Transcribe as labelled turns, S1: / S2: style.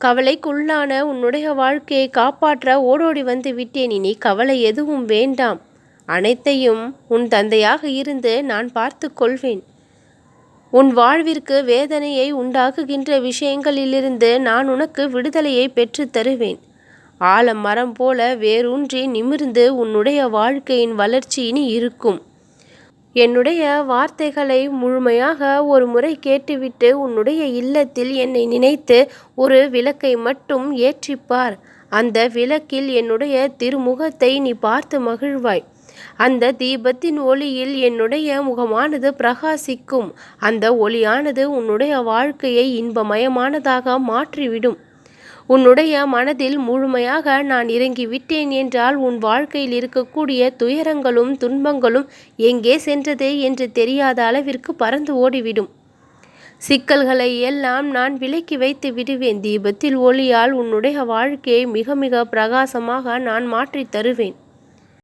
S1: கவலைக்குள்ளான உன்னுடைய வாழ்க்கையை காப்பாற்ற ஓடோடி வந்து விட்டேன். இனி கவலை எதுவும் வேண்டாம். அனைத்தையும் உன் தந்தையாக இருந்து நான் பார்த்து கொள்வேன். உன் வாழ்விற்கு வேதனையை உண்டாக்குகின்ற விஷயங்களிலிருந்து நான் உனக்கு விடுதலையை பெற்று தருவேன். ஆலமரம் போல வேரூன்றி நிமிர்ந்து உன்னுடைய வாழ்க்கையின் வளர்ச்சி இனி இருக்கும். என்னுடைய வார்த்தைகளை முழுமையாக ஒரு முறை கேட்டுவிட்டு உன்னுடைய இல்லத்தில் என்னை நினைத்து ஒரு விளக்கை மட்டும் ஏற்றிப்பார். அந்த விளக்கில் என்னுடைய திருமுகத்தை நீ பார்த்து மகிழ்வாய். அந்த தீபத்தின் ஒளியில் என்னுடைய முகமானது பிரகாசிக்கும். அந்த ஒளியானது உன்னுடைய வாழ்க்கையை இன்பமயமானதாக மாற்றிவிடும். உன்னுடைய மனதில் முழுமையாக நான் இறங்கிவிட்டேன் என்றால் உன் வாழ்க்கையில் இருக்கக்கூடிய துயரங்களும் துன்பங்களும் எங்கே சென்றது என்று தெரியாத அளவிற்கு பறந்து ஓடிவிடும். சிக்கல்களை எல்லாம் நான் விலக்கி வைத்து விடுவேன். தீபத்தில் ஒளியால் உன்னுடைய வாழ்க்கையை மிக மிக பிரகாசமாக நான் மாற்றி தருவேன்.